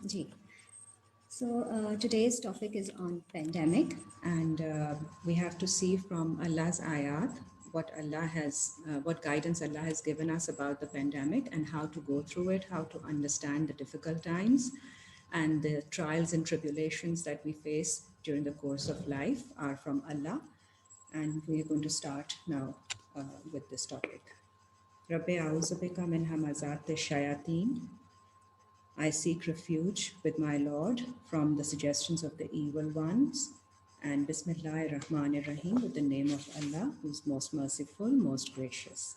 Ji. So today's topic is on pandemic, and we have to see from Allah's ayat what guidance Allah has given us about the pandemic and how to go through it, how to understand the difficult times, and the trials and tribulations that we face during the course of life are from Allah. And we're going to start now with this topic. Rabbi a'udhu bika min hamazat shayateen. I seek refuge with my Lord from the suggestions of the evil ones. And Bismillahir Rahmanir Rahim, with the name of Allah, who is most merciful, most gracious.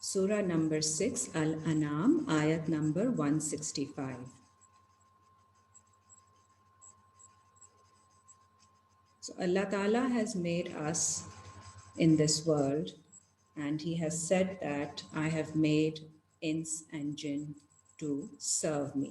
Surah number 6 Al-An'am ayat number 165. So Allah Ta'ala has made us in this world, and He has said that I have made ins and jinn to serve me.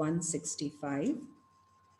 165.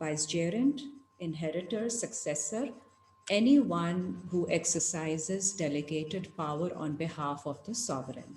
vicegerent, inheritor, successor, anyone who exercises delegated power on behalf of the sovereign.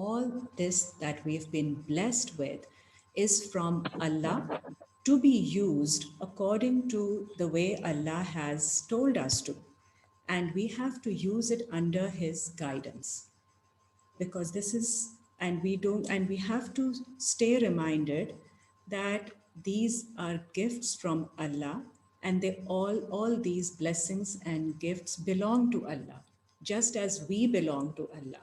all this that we've been blessed with is from Allah, to be used according to the way Allah has told us to, and we have to use it under His guidance, because this is, and we have to stay reminded that these are gifts from Allah, and they all these blessings and gifts belong to Allah, just as we belong to Allah.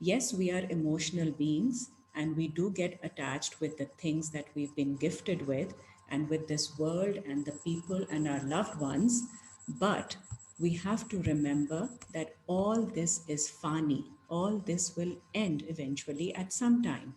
Yes, we are emotional beings, and we do get attached with the things that we've been gifted with, and with this world and the people and our loved ones. But we have to remember that all this is fani, all this will end eventually at some time.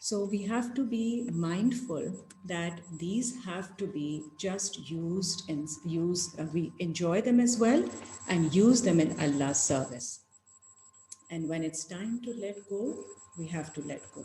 So we have to be mindful that these have to be just used and we enjoy them as well and use them in Allah's service. And when it's time to let go, we have to let go.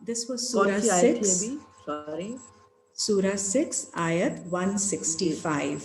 This was Surah 6. Sorry. Surah 6 ayat 165.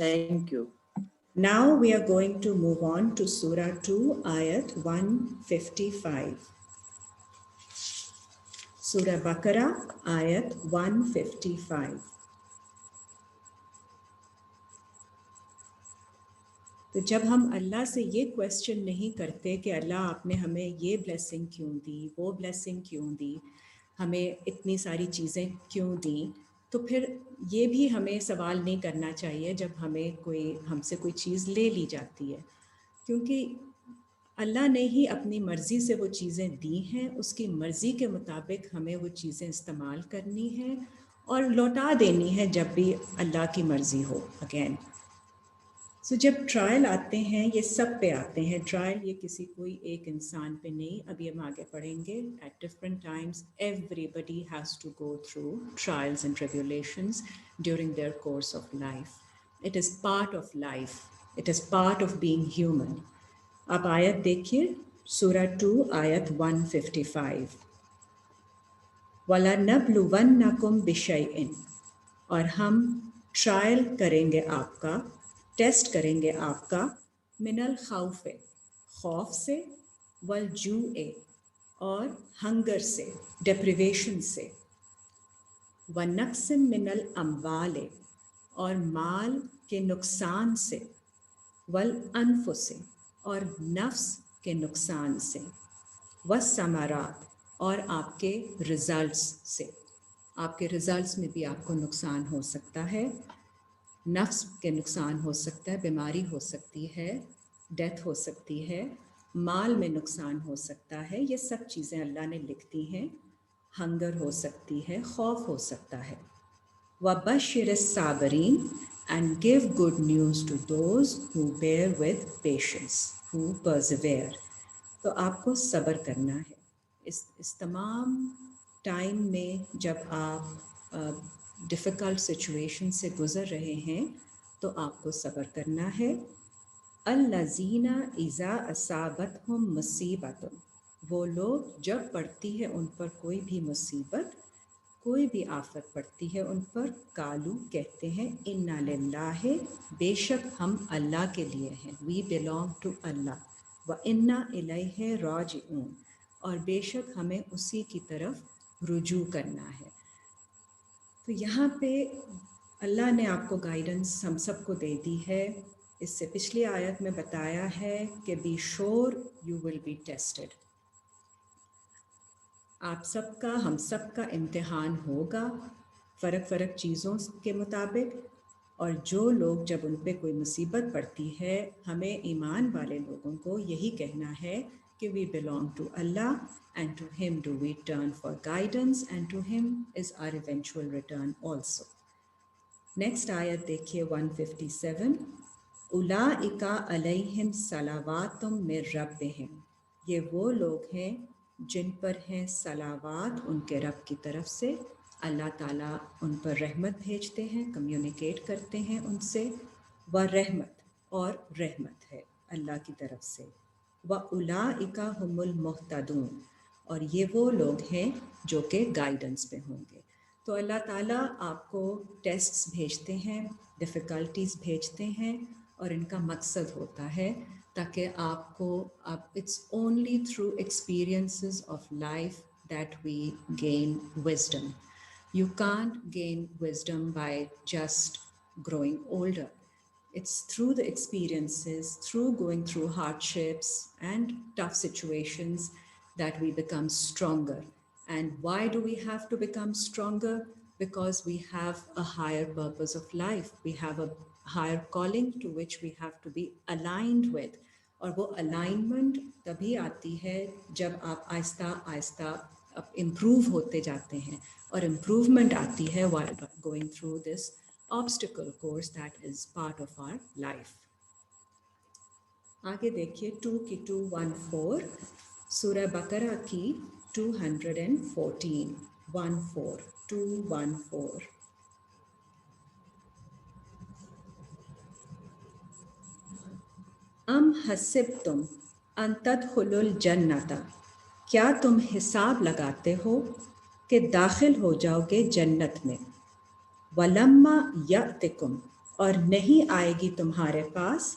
Thank you. Now we are going to move on to Surah 2, Ayat 155. Surah Baqarah, Ayat 155. تو جب ہم اللہ سے یہ question نہیں کرتے کہ اللہ آپ نے ہمیں یہ بلیسنگ کیوں دی، وہ بلیسنگ کیوں دی، ہمیں اتنی ساری چیزیں کیوں دیں، تو پھر یہ بھی ہمیں سوال نہیں کرنا چاہیے جب ہم سے کوئی چیز لے لی جاتی ہے، کیونکہ اللہ نے ہی اپنی مرضی سے وہ چیزیں دی ہیں، اس کی مرضی کے مطابق ہمیں وہ چیزیں استعمال کرنی ہیں اور لوٹا دینی ہے جب بھی اللہ کی مرضی ہو اگین۔ جب ٹرائل آتے ہیں یہ سب پہ آتے ہیں، ٹرائل یہ کسی کوئی ایک انسان پہ نہیں، ابھی ہم آگے پڑھیں گے at different times everybody has to go through trials and tribulations during their course of life. It is part of life, it is part of being human. آپ آیت دیکھیے سورہ 2 آیت 155، وَلَنَبْلُوَنَّكُمْ بِشَيْءٍ، اور ہم ٹرائل کریں گے آپ کا، ٹیسٹ کریں گے آپ کا، من الخوف، خوف سے، والجوع، اور ہنگر سے، ڈیپریویشن سے، ونقص من الاموال، اور مال کے نقصان سے، والانفس، اور نفس کے نقصان سے، والثمرات، اور آپ کے ریزلٹس سے، آپ کے ریزلٹس میں بھی آپ کو نقصان ہو سکتا ہے، نفس کے نقصان ہو سکتا ہے، بیماری ہو سکتی ہے، ڈیتھ ہو سکتی ہے، مال میں نقصان ہو سکتا ہے، یہ سب چیزیں اللہ نے لکھ دی ہیں، ہنگر ہو سکتی ہے، خوف ہو سکتا ہے۔ وَبَشِّرِ الصَّابِرِينَ and give good news to those who bear with patience, who persevere۔ تو آپ کو صبر کرنا ہے اس تمام ٹائم میں جب آپ ڈیفیکلٹ سچویشن سے گزر رہے ہیں تو آپ کو صبر کرنا ہے۔ الذین اذا اصابتہم مصیبۃ، وہ لوگ جب پڑتی ہے ان پر کوئی بھی مصیبت، کوئی بھی آفت پڑتی ہے ان پر، قالو کہتے ہیں، انا للہ، بے شک ہم اللہ کے لیے ہیں، وی belong ٹو اللہ، وانا الیہ راجعون، اور بے شک ہمیں اسی کی طرف رجوع کرنا ہے۔ تو یہاں پہ اللہ نے آپ کو گائیڈنس ہم سب کو دے دی ہے۔ اس سے پچھلی آیت میں بتایا ہے کہ be sure you will be tested, آپ سب کا، ہم سب کا امتحان ہوگا فرق فرق چیزوں کے مطابق، اور جو لوگ جب ان پہ کوئی مصیبت پڑتی ہے، ہمیں ایمان والے لوگوں کو یہی کہنا ہے کہ we belong to Allah and to him do we turn for guidance and to him is our eventual return also۔ Next آیت دیکھیے 157، اولئک علیہم صلوات من ربہم، یہ وہ لوگ ہیں جن پر ہیں صلوات ان کے رب کی طرف سے، اللہ تعالیٰ ان پر رحمت بھیجتے ہیں، کمیونیکیٹ کرتے ہیں ان سے، ورحمت، اور رحمت ہے اللہ کی طرف سے، وَأُولَئِکَ هُمُ الْمُهْتَدُونَ، اور یہ وہ لوگ ہیں جو کہ گائیڈنس پہ ہوں گے۔ تو اللہ تعالیٰ آپ کو ٹیسٹس بھیجتے ہیں، ڈیفیکلٹیز بھیجتے ہیں، اور ان کا مقصد ہوتا ہے تاکہ آپ کو it's only through experiences of life that we gain wisdom. You can't gain wisdom by just growing older. It's through the experiences, through going through hardships and tough situations that we become stronger. And why do we have to become stronger? Because we have a higher purpose of life. We have a higher calling to which we have to be aligned with. اور وہ alignment تبھی آتی ہے جب آپ آہستہ آہستہ improve ہوتے جاتے ہیں، اور امپروومنٹ آتی ہے while going through this obstacle course that is part of our life۔ آگے دیکھیے 2 کی 214، سورہ بقرہ کی 214، 214۔ ام حسبتم ان تدخلوا الجنۃ، کیا تم حساب لگاتے ہو کہ داخل ہو جاؤ گے جنت میں، وَلَمَّا يَأْتِكُمْ، اور نہیں آئے گی تمہارے پاس،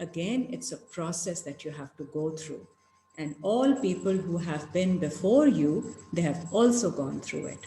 Again, it's a process that you have to go through. And all people who have been before you, they have also gone through it.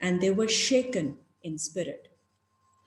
and they were shaken in spirit.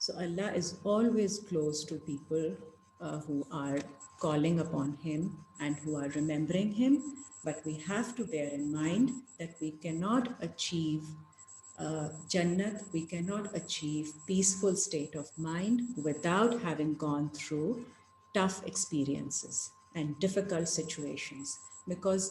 So Allah is always close to people who are calling upon Him and who are remembering Him. But we have to bear in mind that we cannot achieve Jannat, we cannot achieve peaceful state of mind without having gone through tough experiences and difficult situations. Because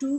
2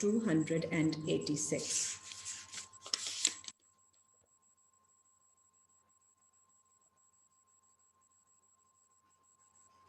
286.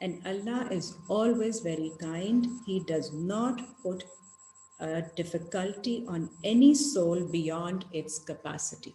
And Allah is always very kind. He does not put a difficulty on any soul beyond its capacity.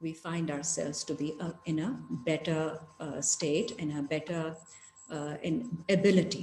we find ourselves to be in a better state, in a better in ability.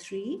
3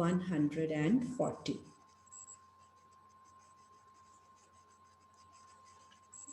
140.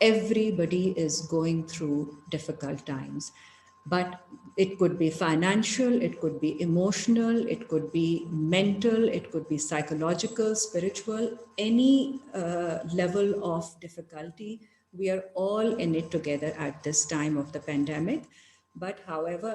everybody is going through difficult times. But it could be financial, it could be emotional, it could be mental, it could be psychological, spiritual, any level of difficulty. We are all in it together at this time of the pandemic. But however,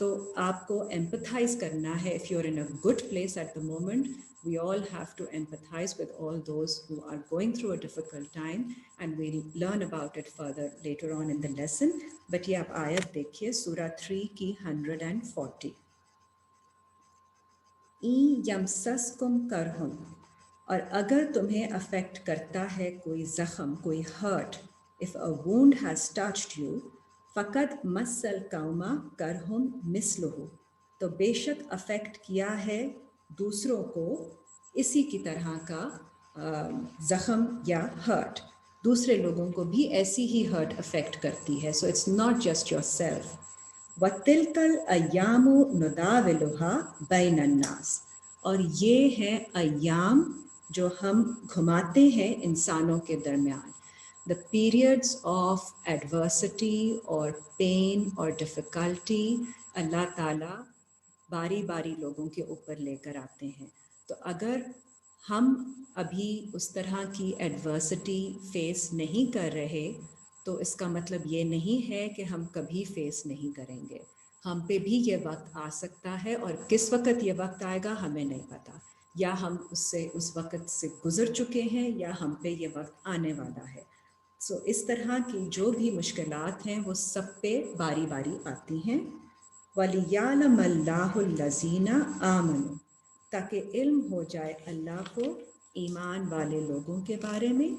تو آپ کو empathize کرنا ہے. If you're in a good place at the moment, we all have to empathize with all those who are going through a difficult time, and we'll learn about it further later on in the lesson. But یہ آپ آیت دیکھیے سورہ 3 کی 140. N یمسسکم کرہم، اور اگر تمہیں effect کرتا ہے کوئی زخم، کوئی hurt, if a wound has touched you، فقط مس القوم کرہم مثلہ، تو بے شک افیکٹ کیا ہے دوسروں کو اسی کی طرح کا زخم یا ہرٹ. دوسرے لوگوں کو بھی ایسی ہی ہرٹ افیکٹ کرتی ہے. So it's not just yourself. وَتِلْكَ الْأَيَّامُ نُدَاوِلُهَا بَيْنَ النَّاسِ، اور یہ ہیں ایام جو ہم گھماتے ہیں انسانوں کے درمیان. The periods of adversity or pain or difficulty اللہ تعالیٰ باری باری لوگوں کے اوپر لے کر آتے ہیں. تو اگر ہم ابھی اس طرح کی ایڈورسٹی فیس نہیں کر رہے تو اس کا مطلب یہ نہیں ہے کہ ہم کبھی فیس نہیں کریں گے. ہم پہ بھی یہ وقت آ سکتا ہے، اور کس وقت یہ وقت آئے گا ہمیں نہیں پتہ، یا ہم اس وقت سے گزر چکے ہیں یا ہم پہ یہ وقت آنے والا ہے. سو اس طرح کی جو بھی مشکلات ہیں وہ سب پہ باری باری آتی ہیں. وَلِيَعْلَمَ اللَّهُ الَّذِينَ آمَنُوا، تاکہ علم ہو جائے اللہ کو ایمان والے لوگوں کے بارے میں.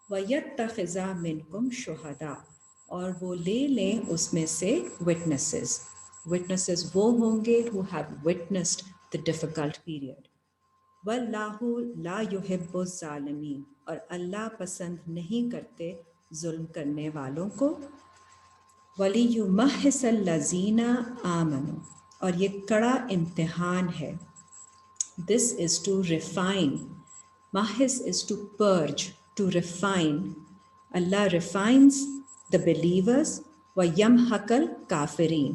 وَيَتَّخِذَ مِنْكُمْ شُهَدَاءَ، اور وہ لے لیں اس میں سے وٹنسز. وٹنسز وہ ہوں گے who have witnessed the difficult period. وَاللَّهُ لَا يُحِبُّ الظَّالِمِينَ، اور اللہ پسند نہیں کرتے ظلم کرنے والوں کو. وَلِيُمَحِّصَ الَّذِينَ آمَنُوا، اور یہ کڑا امتحان ہے. This is to refine. Mahis is to purge, to refine. Allah refines the believers. وَيَمْحَقَ الْكَافِرِينَ،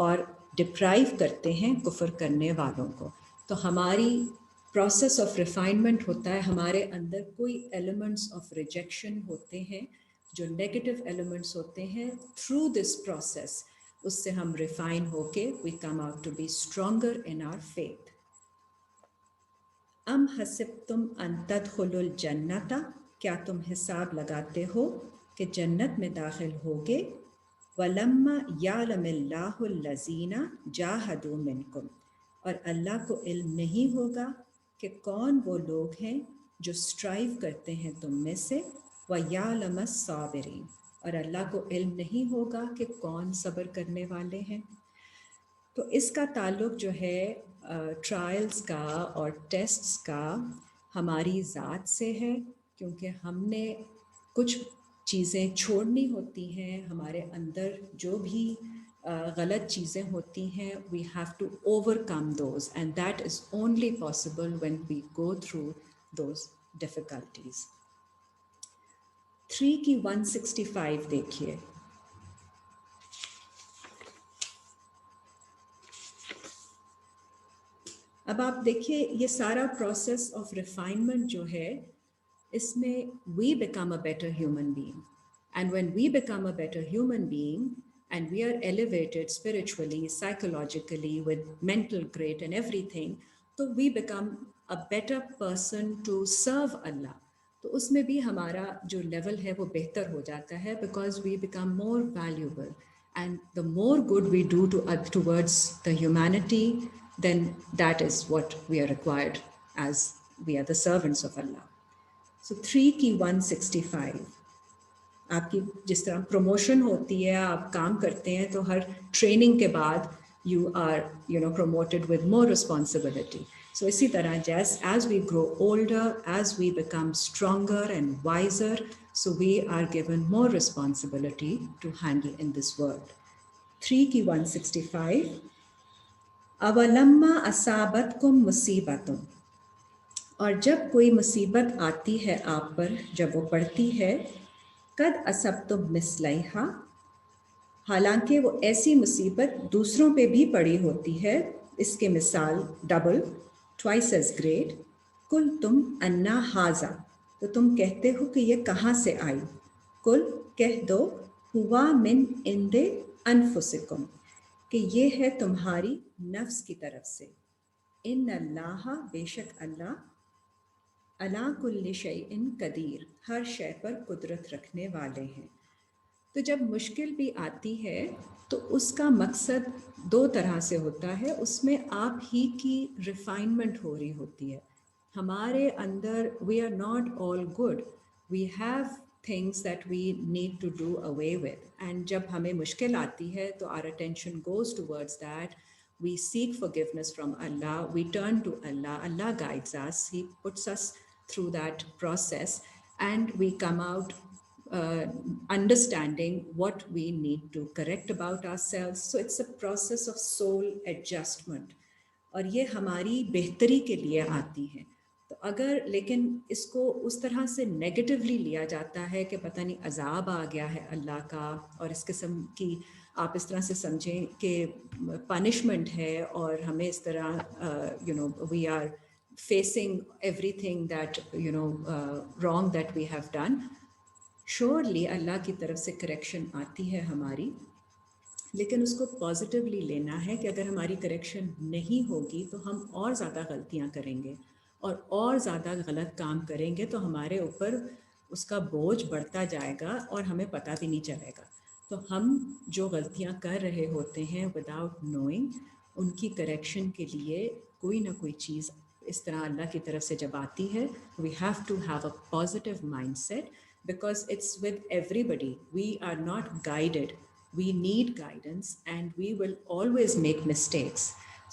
اور ڈپرائیو کرتے ہیں کفر کرنے والوں کو. تو ہماری پروسیس آف ریفائنمنٹ ہوتا ہے، ہمارے اندر کوئی ایلیمنٹس آف ریجیکشن ہوتے ہیں، جو نیگیٹو ایلیمنٹس ہوتے ہیں. تھرو دس پروسیس اس سے ہم ریفائن ہو کے we come out to be stronger in our faith. ام حسبتم ان تدخلوا الجنت، کیا تم حساب لگاتے ہو کہ جنت میں داخل ہوگے. ولما یعلم اللہ الذین جاہدوا منکم، اور اللہ کو علم نہیں ہوگا کہ کون وہ لوگ ہیں جو اسٹرائیو کرتے ہیں تم میں سے. وَيَعْلَمَ الصَّابِرِينَ، اور اللہ کو علم نہیں ہوگا کہ کون صبر کرنے والے ہیں. تو اس کا تعلق جو ہے ٹرائلز کا اور ٹیسٹس کا ہماری ذات سے ہے، کیونکہ ہم نے کچھ چیزیں چھوڑنی ہوتی ہیں. ہمارے اندر جو بھی غلط چیزیں ہوتی ہیں we have to overcome those, and that is only possible when we go through those difficulties. 3 کی 165 دیکھیے. اب آپ دیکھیے یہ سارا پروسیس آف ریفائنمنٹ جو ہے اس میں we become a better human being, and when we become a better human being and we are elevated spiritually psychologically with mental great and everything, تو we become a better person to serve Allah. تو اس میں بھی ہمارا جو level ہے وہ بہتر ہو جاتا ہے، because we become more valuable. And the more good we do towards the humanity, then that is what we are required as we are the servants of Allah. So 3 کی 165. آپ کی جس طرح پروموشن ہوتی ہے، آپ کام کرتے ہیں تو ہر ٹریننگ کے بعد you are promoted with more responsibility. So اسی طرح as we grow older, as we become stronger and wiser, so we are given more responsibility to handle in this world. 3 کی 165. اولما اصابتکم مصیبتم، اور جب کوئی مصیبت آتی ہے آپ پر، جب وہ پڑتی ہے، قد اصبتم مثلیہا، حالانکہ وہ ایسی مصیبت دوسروں پہ بھی پڑی ہوتی ہے، اس کے مثال ڈبل، ٹوائس ایز گریٹ. کل تم انا ہاذا، تو تم کہتے ہو کہ یہ کہاں سے آئی. کل کہہ دو ہوا من عند انفسکم، کہ کہ یہ ہے تمہاری نفس کی طرف سے. ان اللہ بے شک اللہ علی کل شیء قدیر ہر شے پر قدرت رکھنے والے ہیں. تو جب مشکل بھی آتی ہے تو اس کا مقصد دو طرح سے ہوتا ہے. اس میں آپ ہی کی ریفائنمنٹ ہو رہی ہوتی ہے. ہمارے اندر we are not all good, we have things that we need to do away with. And جب ہمیں مشکل آتی ہے تو our attention goes towards that. We seek forgiveness from Allah, we turn to Allah, Allah guides us, He puts us through that process, and we come out understanding what we need to correct about ourselves. So it's a process of soul adjustment. اور یہ ہماری بہتری کے لیے آتی ہیں. تو اگر لیکن اس کو اس طرح سے نیگیٹیولی لیا جاتا ہے کہ پتہ نہیں عذاب آ گیا ہے اللہ کا, اور اس قسم کی آپ اس طرح سے سمجھیں کہ پنشمنٹ ہے, اور ہمیں اس طرح we are facing everything that wrong that we have done. Surely Allah کی طرف سے کریکشن آتی ہے ہماری, لیکن اس کو پازیٹیولی لینا ہے کہ اگر ہماری کریکشن نہیں ہوگی تو ہم اور زیادہ غلطیاں کریں گے اور زیادہ غلط کام کریں گے, تو ہمارے اوپر اس کا بوجھ بڑھتا جائے گا اور ہمیں پتہ بھی نہیں چلے گا. تو ہم جو غلطیاں کر رہے ہوتے ہیں وداؤٹ نوئنگ, ان کی کریکشن کے لیے کوئی نہ کوئی چیز اس طرح اللہ کی طرف سے جب آتی ہے, we have to have a positive mind set, because it's with everybody. We are not guided. We need guidance and we will always make mistakes.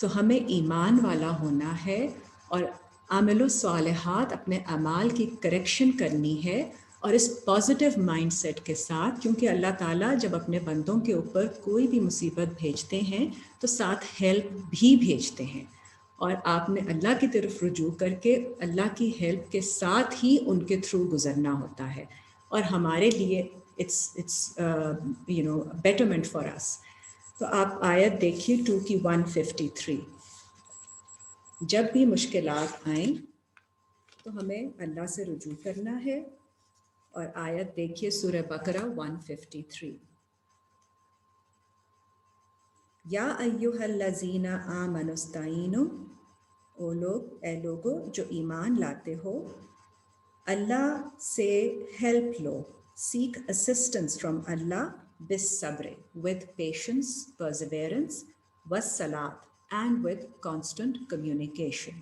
So ہمیں ایمان والا ہونا ہے اور عامل الصالحات اپنے اعمال کی کریکشن کرنی ہے, اور اس پازیٹیو مائنڈ سیٹ کے ساتھ, کیونکہ اللہ تعالیٰ جب اپنے بندوں کے اوپر کوئی بھی مصیبت بھیجتے ہیں تو ساتھ ہیلپ بھی بھیجتے ہیں, اور آپ نے اللہ کی طرف رجوع کر کے اللہ کی ہیلپ کے ساتھ ہی ان کے تھرو گزرنا ہوتا ہے, اور ہمارے لیے it's betterment for us. تو آپ آیت دیکھیے 2 کی 153. جب بھی مشکلات آئیں تو ہمیں اللہ سے رجوع کرنا ہے, اور آیت دیکھیے سورہ بقرہ 153. یا ایھا الذین آمنوا استعینوا, اے لوگو جو ایمان لاتے ہو, اللہ سے ہیلپ لو, seek assistance from Allah بالصبر, with patience, perseverance, والصلاۃ, and with constant communication.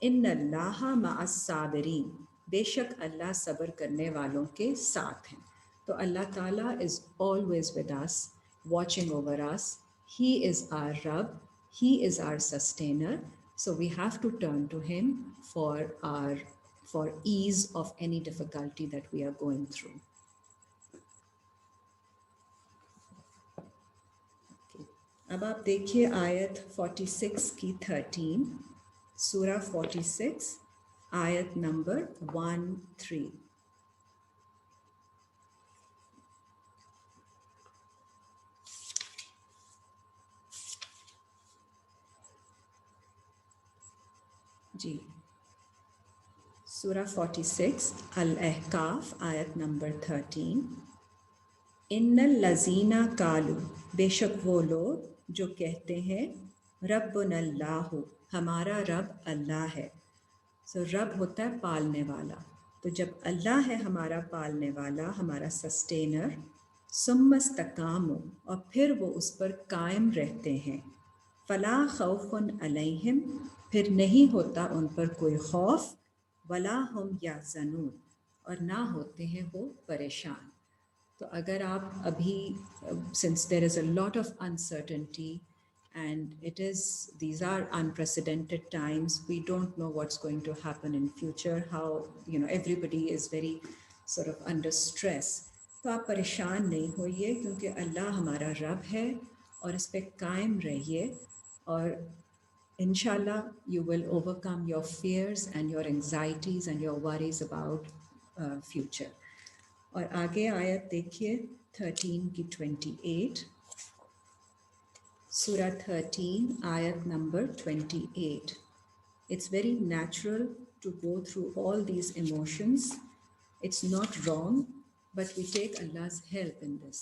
ان اللہ مع الصابرین, بے شک اللہ صبر کرنے والوں کے ساتھ ہیں. تو اللہ تعالیٰ is always with us, watching over us. He is our Rabb, He is our sustainer. So we have to turn to Him for ease of any difficulty that we are going through. اب آپ دیکھیے آیت 46 کی 13, سورہ 46 آیت number 13. جی, سورہ 46 الاحقاف آیت number 13. ان الذین قالوا, بے شک وہ لوگ جو کہتے ہیں, ربنا اللہ, ہمارا رب اللہ ہے. سو رب ہوتا ہے پالنے والا, تو جب اللہ ہے ہمارا پالنے والا, ہمارا سسٹینر, ثم استقاموا, اور پھر وہ اس پر قائم رہتے ہیں, فلا خوف علیہم, پھر نہیں ہوتا ان پر کوئی خوف, ولا ہم یحزنون, اور نہ ہوتے ہیں وہ پریشان. تو اگر آپ ابھی since there is a lot of uncertainty and these are unprecedented times, we don't know what's going to happen in future, how everybody is very sort of under stress. تو آپ پریشان نہیں ہوئیے, کیونکہ اللہ ہمارا رب ہے, اور اس پہ قائم رہیے, اور انشاءاللہ you will overcome your fears and your anxieties and your worries about future. اور آگے آیت دیکھیے 13 کی 28, سورہ 13 آیت number 28. It's very natural to go through all these emotions. It's not wrong, but we take Allah's help in this.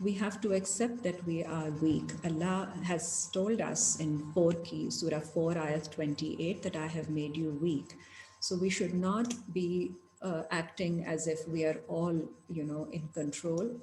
we have to accept that we are weak. Allah has told us in 4 Surah 4 ayat 28 that I have made you weak. So we should not be acting as if we are all, in control.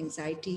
anxiety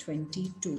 22.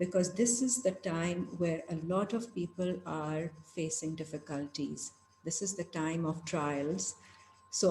because this is the time where a lot of people are facing difficulties. This is the time of trials. So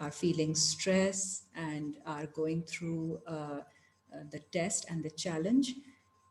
are feeling stress and are going through the test and the challenge.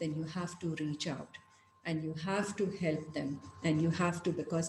then you have to reach out and you have to help them and you have to, because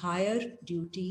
higher duty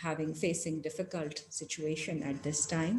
having facing difficult situation at this time,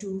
2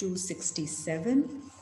267,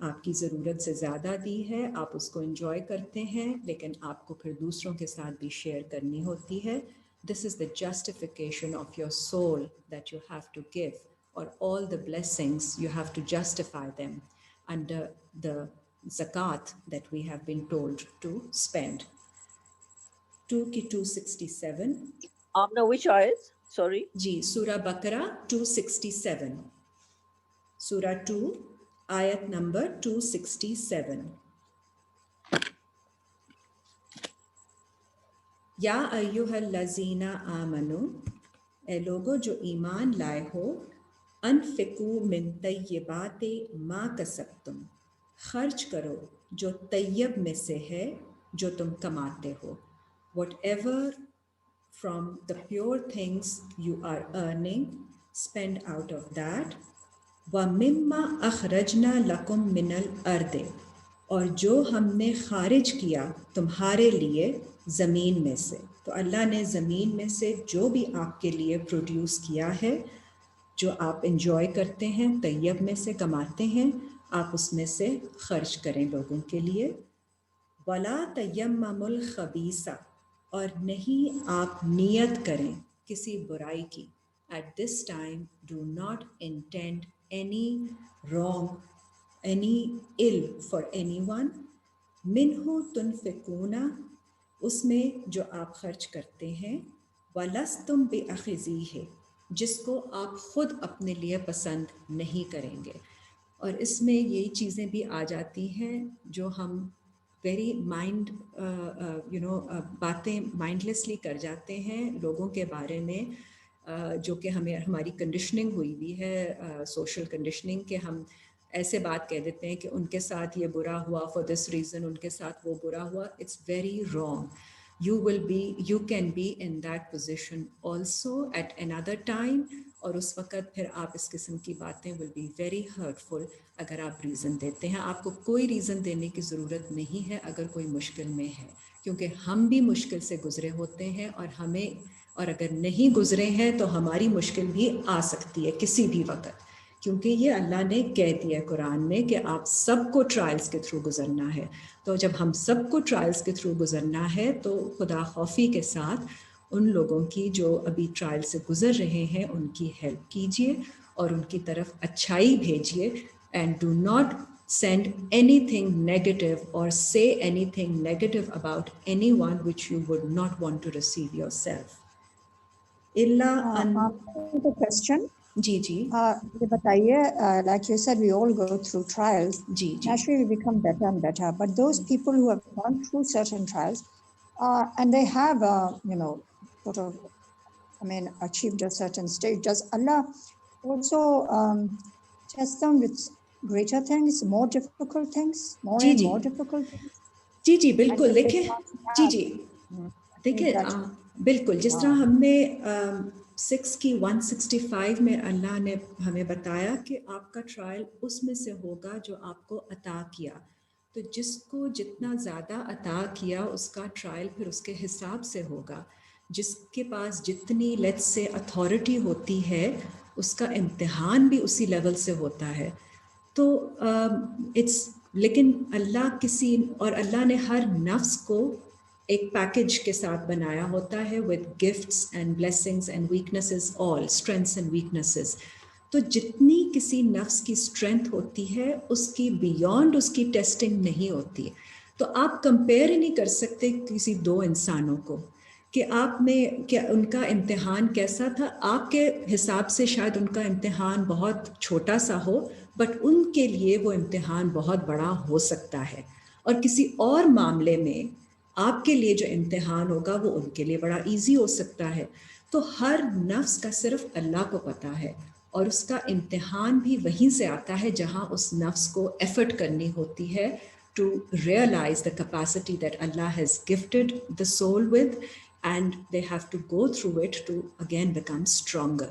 آپ کی ضرورت سے زیادہ دی ہے, آپ اس کو enjoy کرتے ہیں, لیکن آپ کو پھر دوسروں کے ساتھ بھی شیئر کرنی ہوتی ہے. This is the justification of your soul that you have to give, or all the blessings you have to justify them under the zakat that we have been told to spend. 2 ki 267. Amna, which ayat? Sorry. جی, سورہ بقرہ 267, سورہ 2 آیت number 267. یا ایہا الذین آمنو, اے لوگو جو ایمان لائے ہو, انفقوا من طیبات ما کسبتم, خرچ کرو جو طیب میں سے ہے جو تم کماتے ہو. Whatever from the pure things you are earning, spend out of that. وَمِمَّا أَخْرَجْنَا لَكُم مِّنَ الْأَرْضِ, اور جو ہم نے خارج کیا تمہارے لیے زمین میں سے. تو اللہ نے زمین میں سے جو بھی آپ کے لیے پروڈیوس کیا ہے, جو آپ انجوائے کرتے ہیں, طیب میں سے کماتے ہیں, آپ اس میں سے خرچ کریں لوگوں کے لیے. وَلَا تَيَمَّمُوا الْخَبِيثَ, اور نہیں آپ نیت کریں کسی برائی کی. At this time, do not intend any wrong, any ill for anyone. مِنْهُ تُنْفِقُونَ, اس میں جو آپ خرچ کرتے ہیں. وَلَسْتُمْ بِأَخِذِيهِ, جس کو آپ خود اپنے لیے پسند نہیں کریں گے. اور اس میں یہی چیزیں بھی آ جاتی ہیں جو ہم ویری مائنڈ باتیں مائنڈ لیسلی کر جاتے ہیں لوگوں کے بارے میں, جو کہ ہماری کنڈیشننگ ہوئی ہوئی ہے, سوشل کنڈیشننگ, کہ ہم ایسے بات کہہ دیتے ہیں کہ ان کے ساتھ یہ برا ہوا فار دس ریزن, ان کے ساتھ وہ برا ہوا. It's very wrong. You can be in that position also at another time, اور اس وقت پھر آپ اس قسم کی باتیں will be very hurtful اگر آپ ریزن دیتے ہیں. آپ کو کوئی ریزن دینے کی ضرورت نہیں ہے اگر کوئی مشکل میں ہے, کیونکہ ہم بھی مشکل سے گزرے ہوتے ہیں, اور اگر نہیں گزرے ہیں تو ہماری مشکل بھی آ سکتی ہے کسی بھی وقت, کیونکہ یہ اللہ نے کہہ دیا قرآن میں کہ آپ سب کو ٹرائلز کے تھرو گزرنا ہے. تو جب ہم سب کو ٹرائلز کے تھرو گزرنا ہے تو خدا خوفی کے ساتھ ان لوگوں کی جو ابھی ٹرائل سے گزر رہے ہیں ان کی ہیلپ کیجیے اور ان کی طرف اچھائی بھیجیے. And do not send anything negative or say anything negative about anyone which you would not want to receive yourself. The question. جی جی یہ بتائیے, like you said, we all go through trials. G G Naturally, we become better and better. But those people who have gone through certain trials, and they have, sort of, achieved a certain stage, does Allah also test them with greater things, more difficult things, more G and G more difficult things? جی جی بالکل. And if they pass G that, جی دیکھیں that بالکل جس طرح ہم نے 6 کی 165 میں اللہ نے ہمیں بتایا کہ آپ کا ٹرائل اس میں سے ہوگا جو آپ کو عطا کیا. تو جس کو جتنا زیادہ عطا کیا اس کا ٹرائل پھر اس کے حساب سے ہوگا. جس کے پاس جتنی لیٹس سے اتھارٹی ہوتی ہے اس کا امتحان بھی اسی لیول سے ہوتا ہے. تو لیکن اللہ نے ہر نفس کو ایک پیکج کے ساتھ بنایا ہوتا ہے with gifts and blessings and weaknesses, all strengths and weaknesses. تو جتنی کسی نفس کی اسٹرینتھ ہوتی ہے اس کی بیونڈ اس کی ٹیسٹنگ نہیں ہوتی. تو آپ کمپیئر ہی نہیں کر سکتے کسی دو انسانوں کو کہ آپ میں کیا ان کا امتحان کیسا تھا. آپ کے حساب سے شاید ان کا امتحان بہت چھوٹا سا ہو, بٹ ان کے لیے وہ امتحان بہت بڑا ہو سکتا ہے. اور کسی اور معاملے میں آپ کے لیے جو امتحان ہوگا وہ ان کے لیے بڑا ایزی ہو سکتا ہے. تو ہر نفس کا صرف اللہ کو پتہ ہے, اور اس کا امتحان بھی وہیں سے آتا ہے جہاں اس نفس کو ایفرٹ کرنی ہوتی ہے to realize the capacity that Allah has gifted the soul with, and they have to go through it to again become stronger.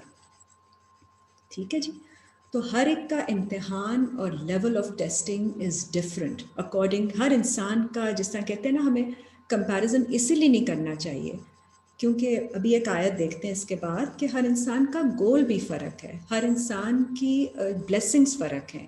ٹھیک ہے جی. تو ہر ایک کا امتحان اور level of testing is different according. ہر انسان کا جس طرح کہتے ہیں نا, ہمیں کمپیریزن اسی لیے نہیں کرنا چاہیے کیونکہ ابھی ایک آیت دیکھتے ہیں اس کے بعد کہ ہر انسان کا گول بھی فرق ہے, ہر انسان کی بلیسنگز فرق ہیں.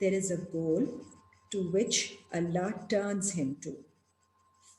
there is a goal to which Allah turns him to.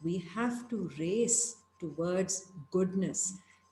we have to race towards goodness.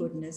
goodness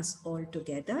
us all together.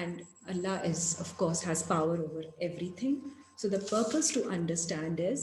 And Allah is, of course, has power over everything. So the purpose to understand is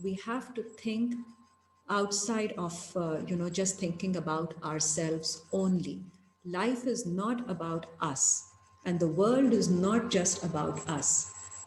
We have to think outside of, just thinking about ourselves only. Life is not about us, and the world is not just about us.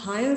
higher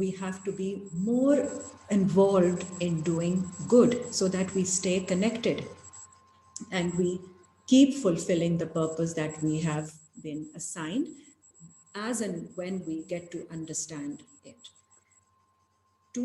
we have to be more involved in doing good so that we stay connected and we keep fulfilling the purpose that we have been assigned as and when we get to understand it. 2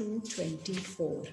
224।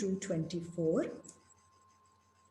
224,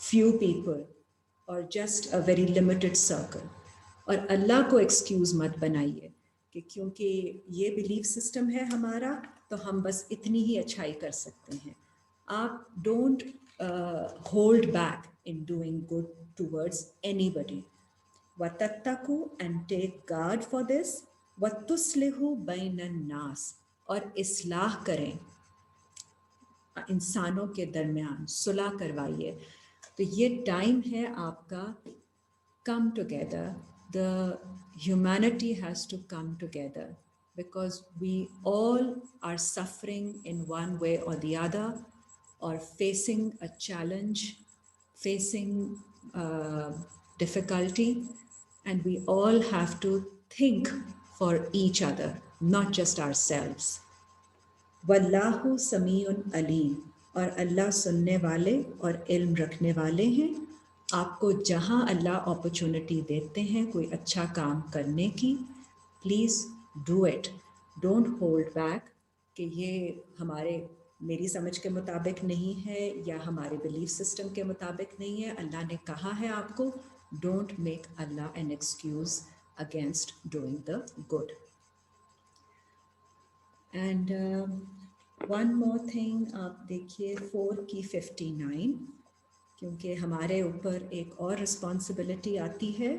few people or just a very limited circle. اور اللہ کو excuse مت بنائیے کہ کیونکہ یہ belief system ہے ہمارا تو ہم بس اتنی ہی اچھائی کر سکتے ہیں. آپ don't hold back in doing good towards anybody. وَتَتَّقُوا and take guard for this. وَتُصْلِحُوا بَيْنَ النَّاسِ اور اصلاح کریں انسانوں کے درمیان، صلح کروائیے. تو یہ ٹائم ہے آپ کا come together. The humanity has to come together because we all are suffering in one way or the other or facing a challenge, facing difficulty, and we all have to think for each other, not just ourselves. واللہ سمیع علیم اور اللہ سننے والے اور علم رکھنے والے ہیں. آپ کو جہاں اللہ اپرچونٹی دیتے ہیں کوئی اچھا کام کرنے کی، please do it. Don't hold back کہ یہ میری سمجھ کے مطابق نہیں ہے یا ہمارے بلیف سسٹم کے مطابق نہیں ہے. اللہ نے کہا ہے آپ کو، don't make Allah an excuse against doing the good. And one more thing, آپ دیکھیے 4 کی 59، کیونکہ ہمارے اوپر ایک اور رسپانسبلٹی آتی ہے.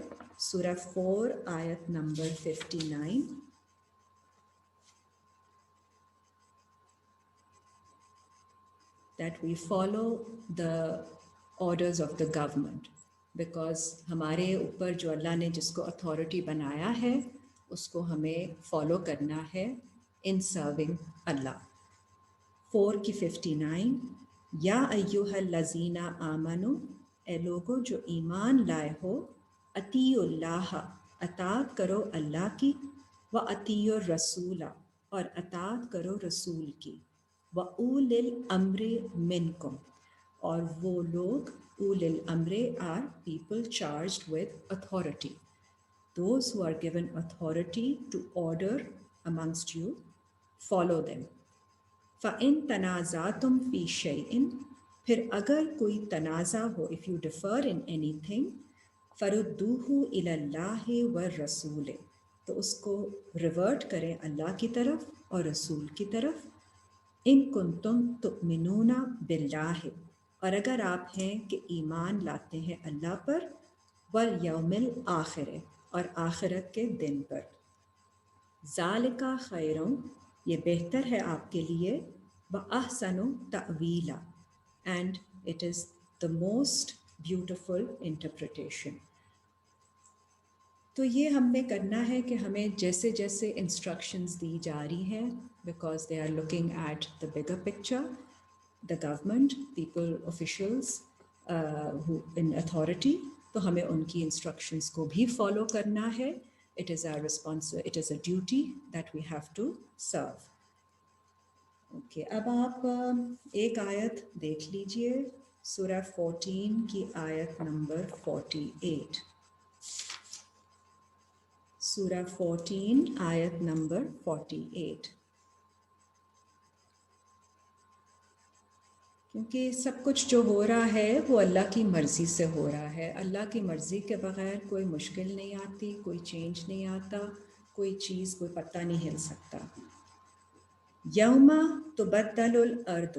سورہ 4 آیت number 59. that we follow the orders of the government, because ہمارے اوپر جو اللہ نے جس کو اتھارٹی بنایا ہے اس کو ہمیں فالو کرنا ہے in serving اللہ. 4 کی 59، یا ایہا الذین آمنوا، اے لوگو جو ایمان لائے ہو، اطیعوا اللہ، اطاعت کرو اللہ کی، واطیعوا الرسول، اور اطاعت کرو رسول کی، وَأُولِي الْأَمْرِ مِنْكُمْ، اور وہ لوگ اول الامر are people charged with authority, those who are given authority to order amongst you, follow them. فَإِن تَنَازَعْتُمْ فِي شَيْءٍ، پھر اگر کوئی تنازع ہو، if you differ in anything، فَرُدُّوهُ إِلَى اللَّهِ وَالرَّسُولِ، تو اس کو ریورٹ کریں اللہ کی طرف اور رسول کی طرف. ان کنتم تؤمنون باللہ، اور اگر آپ ہیں کہ ایمان لاتے ہیں اللہ پر، والیوم الآخر، اور آخرت کے دن پر. ذالک خیر، یہ بہتر ہے آپ کے لیے، واحسن تأویلا، and it is the most beautiful interpretation. تو یہ ہم نے کرنا ہے کہ ہمیں جیسے جیسے انسٹرکشنز دی جا رہی ہیں، because they are looking at the bigger picture, the government, people, officials in authority, تو ہمیں ان کی انسٹرکشنز کو بھی فالو کرنا ہے. It is it is a duty that we have to serve. Okay, اب آپ ایک آیت دیکھ لیجئے، سورہ 14 کی آیت نمبر 48. سورہ 14 آیت نمبر 48. کیونکہ سب کچھ جو ہو رہا ہے وہ اللہ کی مرضی سے ہو رہا ہے. اللہ کی مرضی کے بغیر کوئی مشکل نہیں آتی، کوئی چینج نہیں آتا، کوئی چیز، کوئی پتہ نہیں ہل سکتا. یوم تبدل الارض،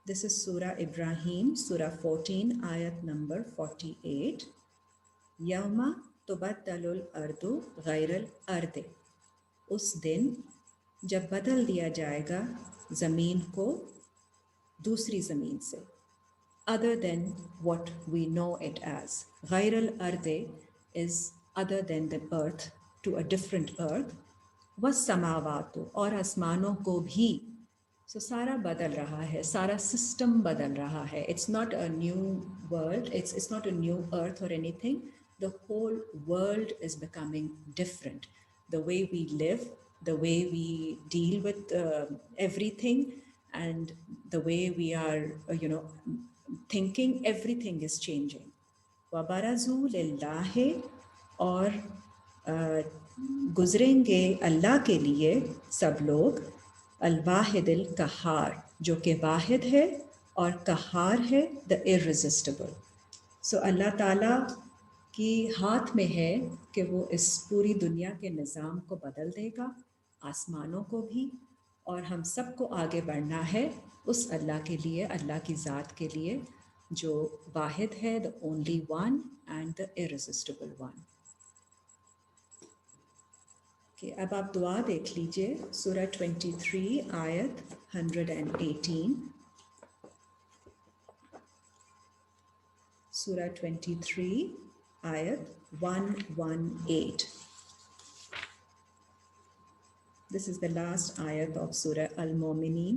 دس از سورہ ابراہیم، سورہ 14 آیت نمبر 48. یوم تبدل الارض غیر الارض، اس دن جب بدل دیا جائے گا زمین کو دوسری زمین سے، other than what we know it as. غیر الارض is other than the earth, to a different earth. والسماوات، اور آسمانوں کو بھی. سو سارا بدل رہا ہے، سارا سسٹم بدل رہا ہے. It's not a new world, it's not a new earth or anything. The whole world is becoming different. The way we live, the way we deal with everything, and the way we are, thinking, everything is changing. وَبَرَزُوا لِلَّهِ، اور گزریں گے اللہ کے لیے سب لوگ، الواحد القہار، جو کہ واحد ہے اور قہار ہے، the irresistible. So اللہ تعالیٰ کہ ہاتھ میں ہے کہ وہ اس پوری دنیا کے نظام کو بدل دے گا، آسمانوں کو بھی، اور ہم سب کو آگے بڑھنا ہے اس اللہ کے لیے، اللہ کی ذات کے لیے جو واحد ہے، the only one and the irresistible one. کہ اب آپ دعا دیکھ لیجئے، سورہ 23 آیت 118، سورہ 23 آیت 118. This is the last ayat of Surah Al-Mu'minun.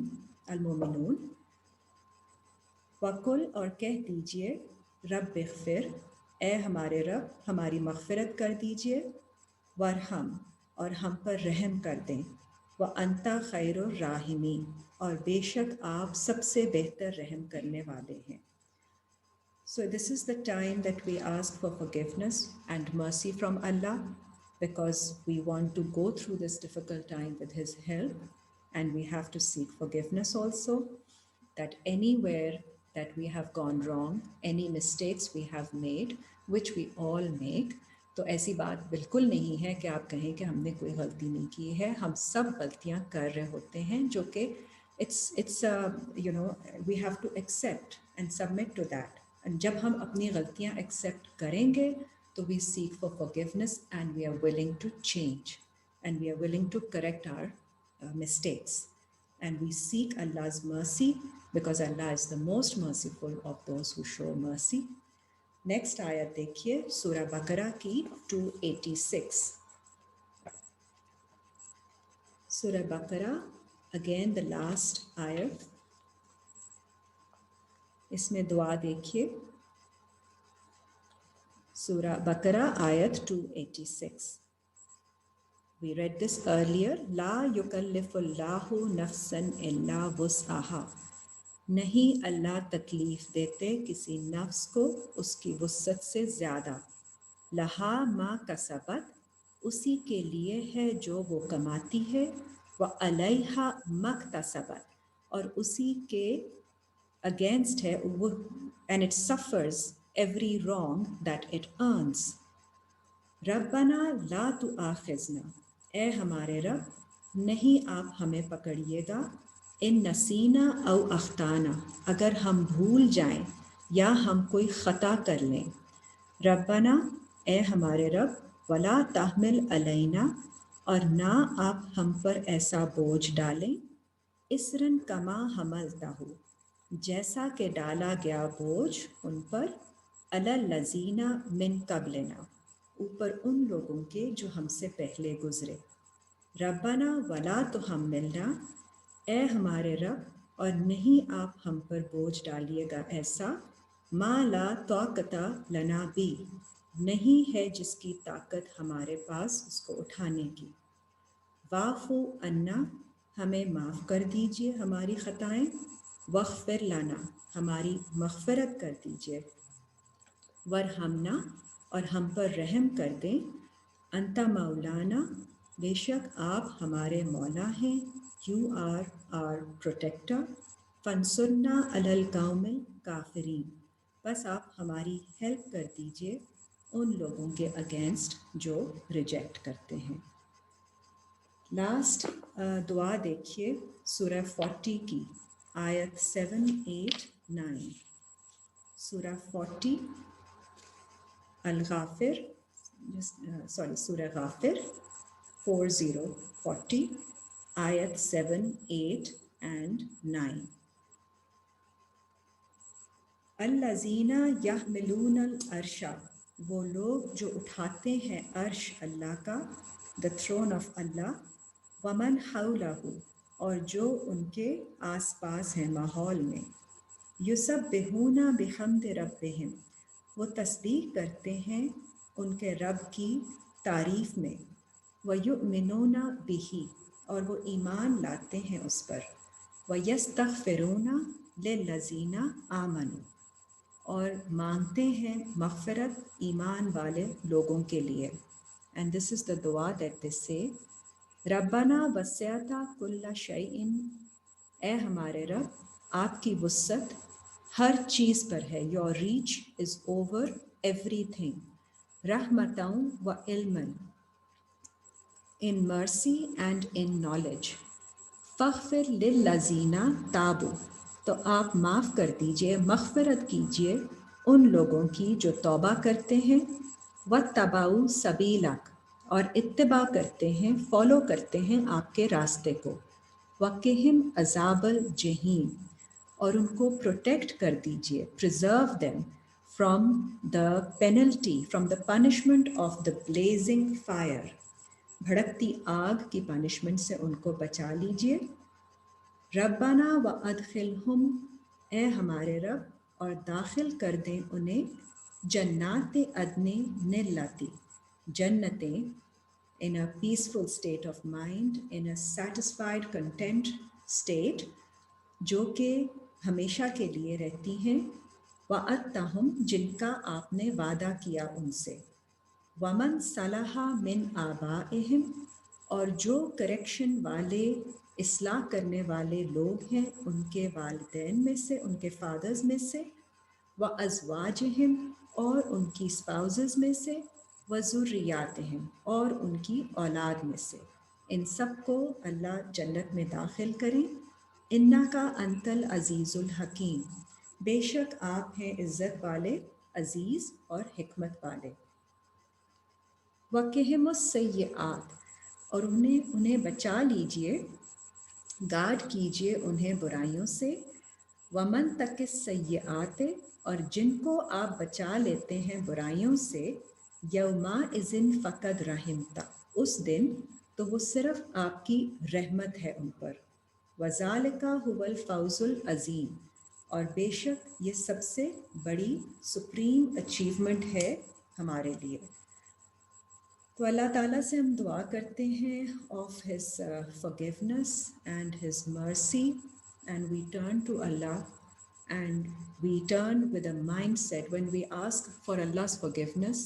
وَقُلْ، اور کہہ دیجئے، رب اغفر، اے ہمارے رب ہماری مغفرت کر دیجئے، وارحم، اور ہم پر رحم کر دیں، وَأَنْتَ خَيْرُ الرَّاحِمِينَ، اور بے شک آپ سب سے بہتر رحم کرنے والے ہیں. So this is the time that we ask for forgiveness and mercy from Allah, because we want to go through this difficult time with His help, and we have to seek forgiveness also, that anywhere that we have gone wrong, any mistakes we have made, which we all make. تو ایسی بات بالکل نہیں ہے کہ آپ کہیں کہ ہم نے کوئی غلطی نہیں کی ہے، ہم سب غلطیاں کر رہے ہوتے ہیں، جو کہ we have to accept and submit to that. جب ہم اپنی غلطیاں ایکسیپٹ کریں گے تو we seek for forgiveness and we are willing to change and we are willing to correct our mistakes, and we seek Allah's mercy because Allah is the most merciful of those who show mercy. Next آیت دیکھیے، سورہ بقرہ کی 286. سورہ بقرہ again the last آیت، اس میں دعا دیکھیے، سورہ بقرہ آیت 286. We read this earlier. لا یکلف اللہ نفسا الا وسعها، نہیں اللہ تکلیف دیتے کسی نفس کو اس کی وسعت سے زیادہ، لہا ما کسبت، اسی کے لیے ہے جو وہ کماتی ہے، وعلیہا ما اکتسبت، اور اسی کے اگینسٹ ہے وہ، and it suffers every wrong that it earns. ربنا لا تؤاخذنا، اے ہمارے رب نہیں آپ ہمیں پکڑیے گا، ان نسینا او اخطانا، اگر ہم بھول جائیں یا ہم کوئی خطا کر لیں. ربنا، اے ہمارے رب، ولا تحمل علینا، اور نہ آپ ہم پر ایسا بوجھ ڈالیں، اسرن کما حملتہ، جیسا کہ ڈالا گیا بوجھ ان پر، علی الذین من قبلنا، اوپر ان لوگوں کے جو ہم سے پہلے گزرے. ربنا ولا تحملنا، اے ہمارے رب اور نہیں آپ ہم پر بوجھ ڈالیے گا ایسا، ما لا طاقت لنا بھی، نہیں ہے جس کی طاقت ہمارے پاس اس کو اٹھانے کی. واعفو عنا، ہمیں معاف کر دیجئے ہماری خطائیں، واغفر لنا، ہماری مغفرت کر دیجئے، ورحمنا، اور ہم پر رحم کر دیں، انت مولانا، بے شک آپ ہمارے مولا ہیں، یو آر آر پروٹیکٹر، فانصرنا علی القوم الکافرین، بس آپ ہماری ہیلپ کر دیجئے ان لوگوں کے اگینسٹ جو ریجیکٹ کرتے ہیں. لاسٹ دعا دیکھیے، سورہ 40 کی آیت 7, 8, 9. سورہ 40 الغافر، سورہ غافر 40 آیت 7, 8 and 9. الذین یحملون العرش، وہ لوگ جو اٹھاتے ہیں عرش اللہ کا، the throne of اللہ، ومن حولہ، اور جو ان کے آس پاس ہیں ماحول میں، یسبحون بحمد ربہم، وہ تسبیح کرتے ہیں ان کے رب کی تعریف میں، وَيُؤْمِنُونَ بِهِ، اور وہ ایمان لاتے ہیں اس پر، وَيَسْتَغْفِرُونَ لِلَّذِينَ آمَنُوا، اور مانگتے ہیں مغفرت ایمان والے لوگوں کے لیے. And this is the dua that they say. ربنا وسعت کل شیء، اے ہمارے رب آپ کی وسعت ہر چیز پر ہے، your reach is over everything. rahmatan wa ilman, in mercy and in knowledge. فَغْفِرْ لِلَّذِينَ تَابُوا, تو آپ معاف کر دیجئے, مغفرت کیجئے ان لوگوں کی جو توبہ کرتے ہیں, وَاتَّبَعُوا سَبِيلَكَ, اور اتباع کرتے ہیں, فالو کرتے ہیں آپ کے راستے کو, وَقِهِمْ عَذَابَ الْجَحِيمِ, اور ان کو پروٹیکٹ کر دیجئے, preserve them from the penalty, from the punishment of the blazing fire, بھڑکتی آگ کی پنشمنٹ سے ان کو بچا لیجئے. ربنا وادخلہم, اے ہمارے رب, اور داخل کر دیں انہیں جنات عدن نلتی, جنتیں, in a peaceful state of mind, in a satisfied, content state, جو کہ ہمیشہ کے لیے رہتی ہیں, وعدتہم, جن کا آپ نے وعدہ کیا ان سے, ومن صلح من آبائہم, اور جو کریکشن والے, اصلاح کرنے والے لوگ ہیں ان کے والدین میں سے, ان کے فادرز میں سے, وازواجہم, اور ان کی اسپاؤزز میں سے, وذریاتہم, اور ان کی اولاد میں سے, ان سب کو اللہ جنت میں داخل کریں. انکا انت العزیز الحکیم, بے شک آپ ہیں عزت والے, عزیز اور حکمت والے. وَقِهِمُ السَّيِّئَاتِ, اور انہیں بچا لیجئے, گارڈ کیجئے انہیں برائیوں سے. وَمَن تَقِ السَّيِّئَاتِ, اور جن کو آپ بچا لیتے ہیں برائیوں سے, یَوْمَئِذٍ فَقَدْ رَحِمْتَ, اس دن تو وہ صرف آپ کی رحمت ہے ان پر. وَذَلِكَ هُوَ الْفَوْزُ الْعَظِيمُ, اور بے شک یہ سب سے بڑی سپریم اچیومنٹ ہے ہمارے لیے. تو اللہ تعالیٰ سے ہم دعا کرتے ہیں of his forgiveness and his mercy, and we turn to Allah, and we turn with a mindset, when we ask for Allah's forgiveness,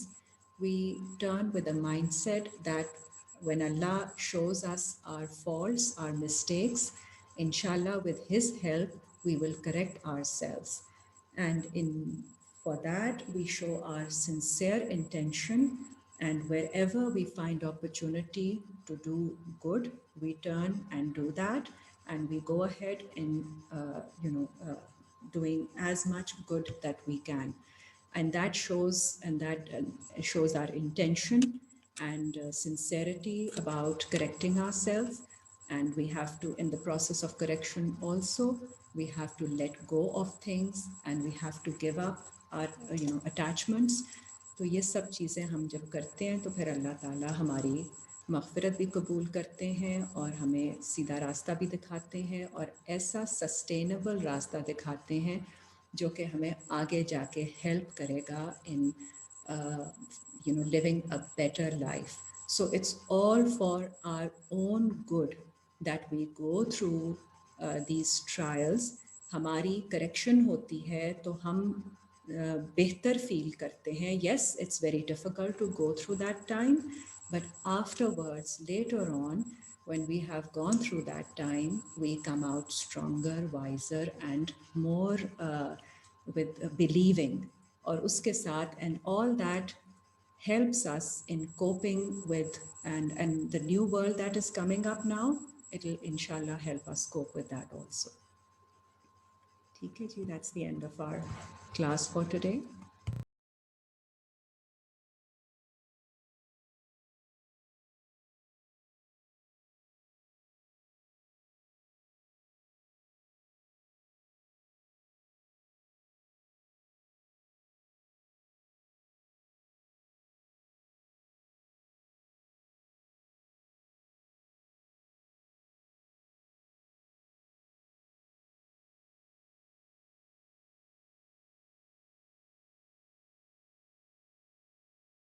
we turn with a mindset that when Allah shows us our faults, our mistakes, inshallah with his help we will correct ourselves, and for that we show our sincere intention, and wherever we find opportunity to do good, we turn and do that, and we go ahead in doing as much good that we can, and that shows our intention and sincerity about correcting ourselves. And we have to, in the process of correction also, we have to let go of things, and we have to give up our attachments. تو یہ سب چیزیں ہم جب کرتے ہیں تو پھر اللہ تعالیٰ ہماری مغفرت بھی قبول کرتے ہیں, اور ہمیں سیدھا راستہ بھی دکھاتے ہیں, اور ایسا سسٹینیبل راستہ دکھاتے ہیں جو کہ ہمیں آگے جا کے ہیلپ کرے گا ان living a better life. So it's all for our own good that we go through these trials. ہماری کریکشن ہوتی ہے تو ہم بہتر فیل کرتے ہیں. Yes, it's very difficult to go through that time, but afterwards, later on, when we have gone through that time, we come out stronger, wiser, and more with believing. اور اس کے ساتھ, and all that helps us in coping with and the new world that is coming up now, it will inshallah help us cope with that also. Okay, that's the end of our class for today.